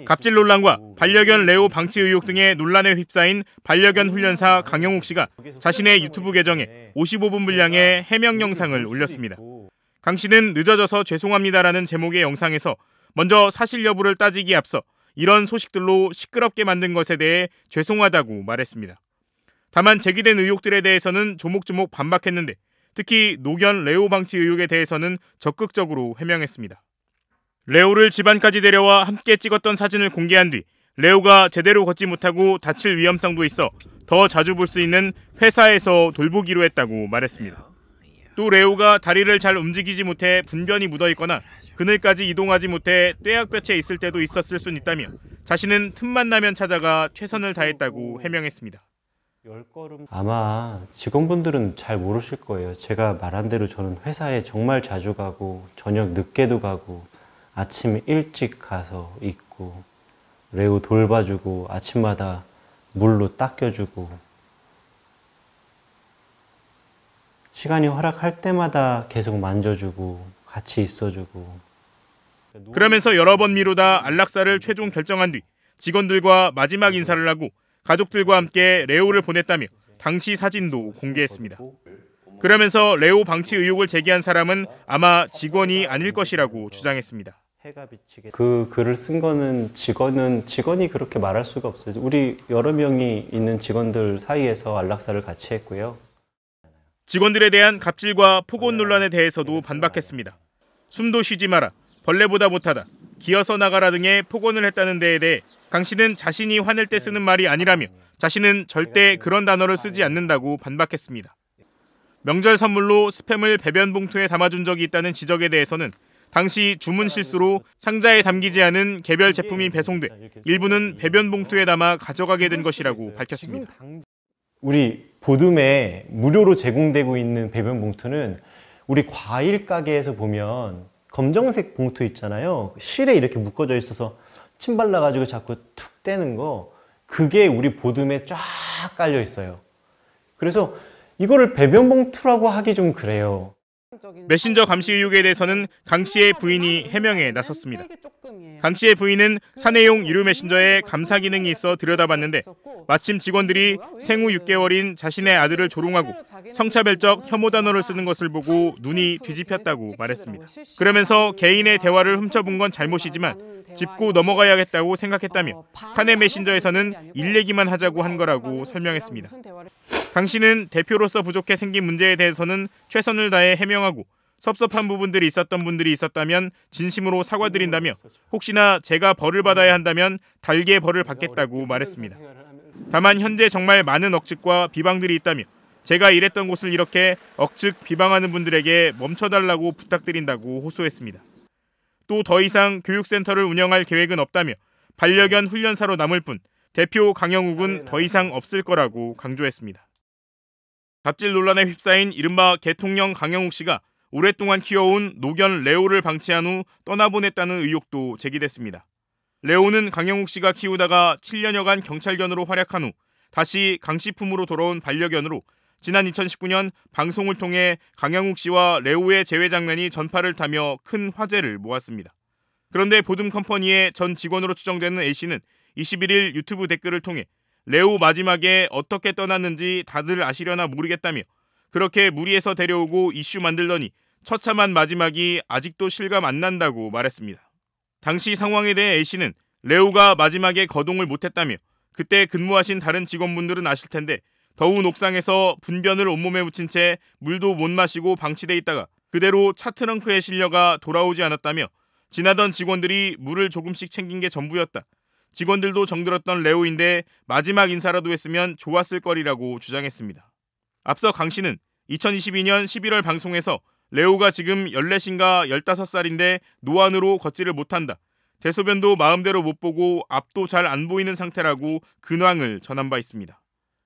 갑질 논란과 반려견 레오 방치 의혹 등의 논란에 휩싸인 반려견 훈련사 강영욱 씨가 자신의 유튜브 계정에 55분 분량의 해명 영상을 올렸습니다. 강 씨는 늦어져서 죄송합니다라는 제목의 영상에서 먼저 사실 여부를 따지기에 앞서 이런 소식들로 시끄럽게 만든 것에 대해 죄송하다고 말했습니다. 다만 제기된 의혹들에 대해서는 조목조목 반박했는데 특히 노견 레오 방치 의혹에 대해서는 적극적으로 해명했습니다. 레오를 집안까지 데려와 함께 찍었던 사진을 공개한 뒤 레오가 제대로 걷지 못하고 다칠 위험성도 있어 더 자주 볼 수 있는 회사에서 돌보기로 했다고 말했습니다. 또 레오가 다리를 잘 움직이지 못해 분변이 묻어있거나 그늘까지 이동하지 못해 떼약볕에 있을 때도 있었을 순 있다며 자신은 틈만 나면 찾아가 최선을 다했다고 해명했습니다. 아마 직원분들은 잘 모르실 거예요. 제가 말한 대로 저는 회사에 정말 자주 가고 저녁 늦게도 가고 아침 일찍 가서 있고 레오 돌봐주고 아침마다 물로 닦여주고 시간이 허락할 때마다 계속 만져주고 같이 있어주고. 그러면서 여러 번 미루다 안락사를 최종 결정한 뒤 직원들과 마지막 인사를 하고 가족들과 함께 레오를 보냈다며 당시 사진도 공개했습니다. 그러면서 레오 방치 의혹을 제기한 사람은 아마 직원이 아닐 것이라고 주장했습니다. 그 글을 쓴 거는 직원이 그렇게 말할 수가 없어요. 우리 여러 명이 있는 직원들 사이에서 안락사를 같이 했고요. 직원들에 대한 갑질과 폭언 논란에 대해서도 반박했습니다. 숨도 쉬지 마라, 벌레보다 못하다, 기어서 나가라 등의 폭언을 했다는 데에 대해 강 씨는 자신이 화낼 때 쓰는 말이 아니라며 자신은 절대 그런 단어를 쓰지 않는다고 반박했습니다. 명절 선물로 스팸을 배변 봉투에 담아준 적이 있다는 지적에 대해서는 당시 주문 실수로 상자에 담기지 않은 개별 제품이 배송돼 일부는 배변 봉투에 담아 가져가게 된 것이라고 밝혔습니다. 우리 보듬에 무료로 제공되고 있는 배변 봉투는 우리 과일 가게에서 보면 검정색 봉투 있잖아요. 실에 이렇게 묶어져 있어서 침 발라가지고 자꾸 툭 떼는 거, 그게 우리 보듬에 쫙 깔려 있어요. 그래서 이거를 배변 봉투라고 하기 좀 그래요. 메신저 감시 의혹에 대해서는 강 씨의 부인이 해명에 나섰습니다. 강 씨의 부인은 사내용 유료 메신저에 감사 기능이 있어 들여다봤는데 마침 직원들이 생후 6개월인 자신의 아들을 조롱하고 성차별적 혐오 단어를 쓰는 것을 보고 눈이 뒤집혔다고 말했습니다. 그러면서 개인의 대화를 훔쳐본 건 잘못이지만 짚고 넘어가야겠다고 생각했다며 사내 메신저에서는 일 얘기만 하자고 한 거라고 설명했습니다. 강 씨는 대표로서 부족해 생긴 문제에 대해서는 최선을 다해 해명하고 섭섭한 부분들이 있었던 분들이 있었다면 진심으로 사과드린다며 혹시나 제가 벌을 받아야 한다면 달게 벌을 받겠다고 말했습니다. 다만 현재 정말 많은 억측과 비방들이 있다며 제가 일했던 곳을 이렇게 억측 비방하는 분들에게 멈춰달라고 부탁드린다고 호소했습니다. 또 더 이상 교육센터를 운영할 계획은 없다며 반려견 훈련사로 남을 뿐 대표 강영욱은 더 이상 없을 거라고 강조했습니다. 갑질 논란에 휩싸인 이른바 개통령 강영욱 씨가 오랫동안 키워온 노견 레오를 방치한 후 떠나보냈다는 의혹도 제기됐습니다. 레오는 강영욱 씨가 키우다가 7년여간 경찰견으로 활약한 후 다시 강 씨 품으로 돌아온 반려견으로 지난 2019년 방송을 통해 강영욱 씨와 레오의 재회 장면이 전파를 타며 큰 화제를 모았습니다. 그런데 보듬 컴퍼니의 전 직원으로 추정되는 A씨는 21일 유튜브 댓글을 통해 레오 마지막에 어떻게 떠났는지 다들 아시려나 모르겠다며 그렇게 무리해서 데려오고 이슈 만들더니 처참한 마지막이 아직도 실감 안 난다고 말했습니다. 당시 상황에 대해 A씨는 레오가 마지막에 거동을 못했다며 그때 근무하신 다른 직원분들은 아실 텐데 더운 옥상에서 분변을 온몸에 묻힌 채 물도 못 마시고 방치돼 있다가 그대로 차 트렁크에 실려가 돌아오지 않았다며 지나던 직원들이 물을 조금씩 챙긴 게 전부였다. 직원들도 정들었던 레오인데 마지막 인사라도 했으면 좋았을 거리라고 주장했습니다. 앞서 강 씨는 2022년 11월 방송에서 레오가 지금 14인가 15살인데 노안으로 걷지를 못한다. 대소변도 마음대로 못 보고 앞도 잘 안 보이는 상태라고 근황을 전한 바 있습니다.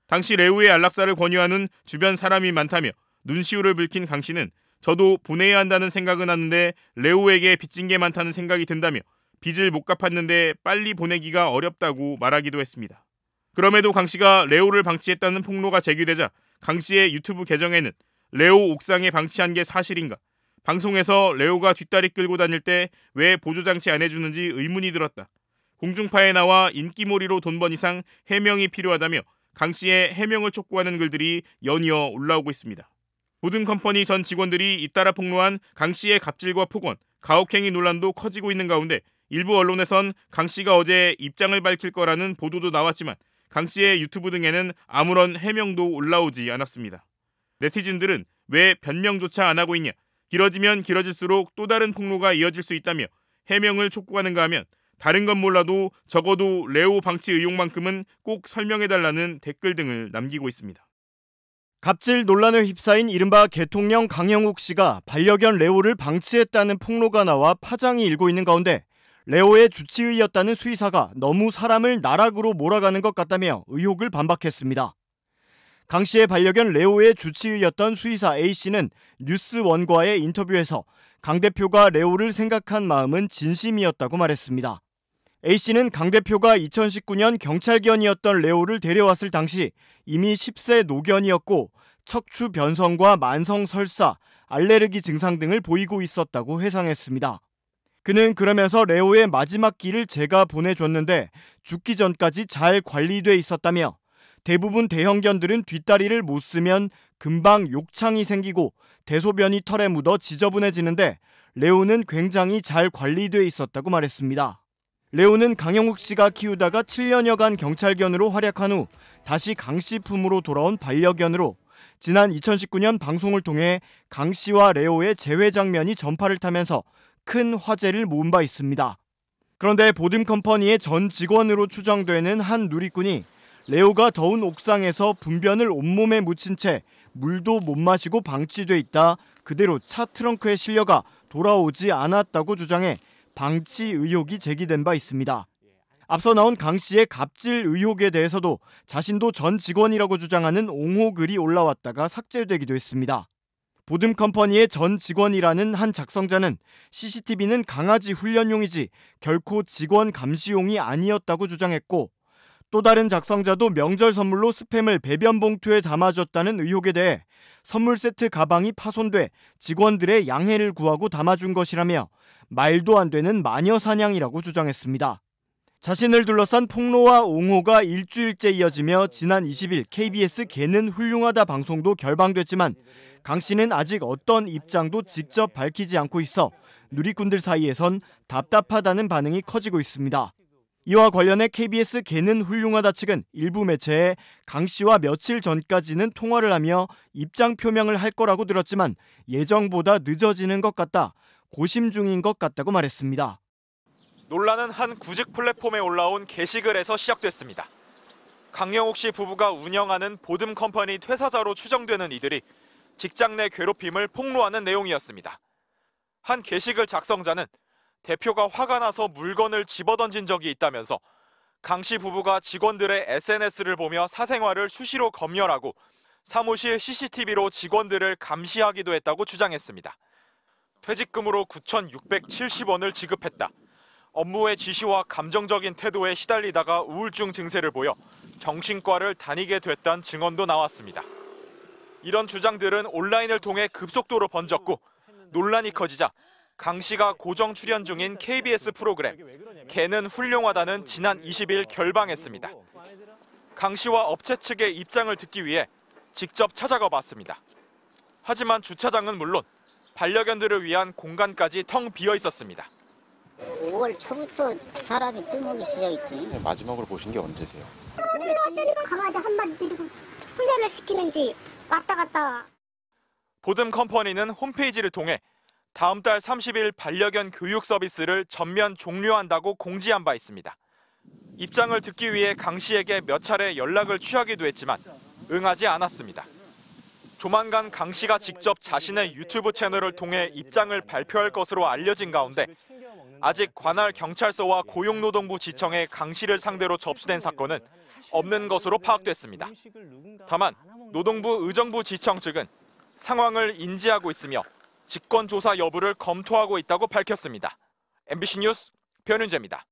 당시 레오의 안락사를 권유하는 주변 사람이 많다며 눈시울을 붉힌 강 씨는 저도 보내야 한다는 생각은 하는데 레오에게 빚진 게 많다는 생각이 든다며 빚을 못 갚았는데 빨리 보내기가 어렵다고 말하기도 했습니다. 그럼에도 강 씨가 레오를 방치했다는 폭로가 제기되자 강 씨의 유튜브 계정에는 레오 옥상에 방치한 게 사실인가? 방송에서 레오가 뒷다리 끌고 다닐 때 왜 보조장치 안 해주는지 의문이 들었다. 공중파에 나와 인기몰이로 돈 번 이상 해명이 필요하다며 강 씨의 해명을 촉구하는 글들이 연이어 올라오고 있습니다. 보듬컴퍼니 전 직원들이 잇따라 폭로한 강 씨의 갑질과 폭언, 가혹행위 논란도 커지고 있는 가운데 일부 언론에선 강 씨가 어제 입장을 밝힐 거라는 보도도 나왔지만 강 씨의 유튜브 등에는 아무런 해명도 올라오지 않았습니다. 네티즌들은 왜 변명조차 안 하고 있냐, 길어지면 길어질수록 또 다른 폭로가 이어질 수 있다며 해명을 촉구하는가 하면 다른 건 몰라도 적어도 레오 방치 의혹만큼은 꼭 설명해달라는 댓글 등을 남기고 있습니다. 갑질 논란에 휩싸인 이른바 개통령 강영욱 씨가 반려견 레오를 방치했다는 폭로가 나와 파장이 일고 있는 가운데 레오의 주치의였다는 수의사가 너무 사람을 나락으로 몰아가는 것 같다며 의혹을 반박했습니다. 강 씨의 반려견 레오의 주치의였던 수의사 A씨는 뉴스원과의 인터뷰에서 강 대표가 레오를 생각한 마음은 진심이었다고 말했습니다. A씨는 강 대표가 2019년 경찰견이었던 레오를 데려왔을 당시 이미 10세 노견이었고 척추 변성과 만성 설사, 알레르기 증상 등을 보이고 있었다고 회상했습니다. 그는 그러면서 레오의 마지막 길을 제가 보내줬는데 죽기 전까지 잘 관리돼 있었다며 대부분 대형견들은 뒷다리를 못 쓰면 금방 욕창이 생기고 대소변이 털에 묻어 지저분해지는데 레오는 굉장히 잘 관리돼 있었다고 말했습니다. 레오는 강영욱 씨가 키우다가 7년여간 경찰견으로 활약한 후 다시 강 씨 품으로 돌아온 반려견으로 지난 2019년 방송을 통해 강 씨와 레오의 재회 장면이 전파를 타면서 큰 화제를 모은 바 있습니다. 그런데 보듬컴퍼니의 전 직원으로 추정되는 한 누리꾼이 레오가 더운 옥상에서 분변을 온몸에 묻힌 채 물도 못 마시고 방치돼 있다 그대로 차 트렁크에 실려가 돌아오지 않았다고 주장해 방치 의혹이 제기된 바 있습니다. 앞서 나온 강 씨의 갑질 의혹에 대해서도 자신도 전 직원이라고 주장하는 옹호 글이 올라왔다가 삭제되기도 했습니다. 보듬컴퍼니의 전 직원이라는 한 작성자는 CCTV는 강아지 훈련용이지 결코 직원 감시용이 아니었다고 주장했고 또 다른 작성자도 명절 선물로 스팸을 배변 봉투에 담아줬다는 의혹에 대해 선물 세트 가방이 파손돼 직원들의 양해를 구하고 담아준 것이라며 말도 안 되는 마녀 사냥이라고 주장했습니다. 자신을 둘러싼 폭로와 옹호가 일주일째 이어지며 지난 20일 KBS 개는 훌륭하다 방송도 결방됐지만 강 씨는 아직 어떤 입장도 직접 밝히지 않고 있어 누리꾼들 사이에선 답답하다는 반응이 커지고 있습니다. 이와 관련해 KBS 개는 훌륭하다 측은 일부 매체에 강 씨와 며칠 전까지는 통화를 하며 입장 표명을 할 거라고 들었지만 예정보다 늦어지는 것 같다, 고심 중인 것 같다고 말했습니다. 논란은 한 구직 플랫폼에 올라온 게시글에서 시작됐습니다. 강영욱 씨 부부가 운영하는 보듬컴퍼니 퇴사자로 추정되는 이들이 직장 내 괴롭힘을 폭로하는 내용이었습니다. 한 게시글 작성자는 대표가 화가 나서 물건을 집어던진 적이 있다면서 강 씨 부부가 직원들의 SNS를 보며 사생활을 수시로 검열하고 사무실 CCTV로 직원들을 감시하기도 했다고 주장했습니다. 퇴직금으로 9,670원을 지급했다. 업무의 지시와 감정적인 태도에 시달리다가 우울증 증세를 보여 정신과를 다니게 됐다는 증언도 나왔습니다. 이런 주장들은 온라인을 통해 급속도로 번졌고 논란이 커지자 강 씨가 고정 출연 중인 KBS 프로그램 개는 훌륭하다는 지난 20일 결방했습니다. 강 씨와 업체 측의 입장을 듣기 위해 직접 찾아가 봤습니다. 하지만 주차장은 물론 반려견들을 위한 공간까지 텅 비어 있었습니다. 5월 초부터 사람이 뜸하기 시작했지. 마지막으로 보신 게 언제세요? 강아지 한 마리 데리고 훈련을 시키는지 왔다 갔다. 보듬컴퍼니는 홈페이지를 통해 다음 달 30일 반려견 교육 서비스를 전면 종료한다고 공지한 바 있습니다. 입장을 듣기 위해 강 씨에게 몇 차례 연락을 취하기도 했지만 응하지 않았습니다. 조만간 강 씨가 직접 자신의 유튜브 채널을 통해 입장을 발표할 것으로 알려진 가운데 아직 관할 경찰서와 고용노동부 지청에 강 씨를 상대로 접수된 사건은 없는 것으로 파악됐습니다. 다만 노동부 의정부 지청 측은 상황을 인지하고 있으며 직권 조사 여부를 검토하고 있다고 밝혔습니다. MBC 뉴스 변윤재입니다.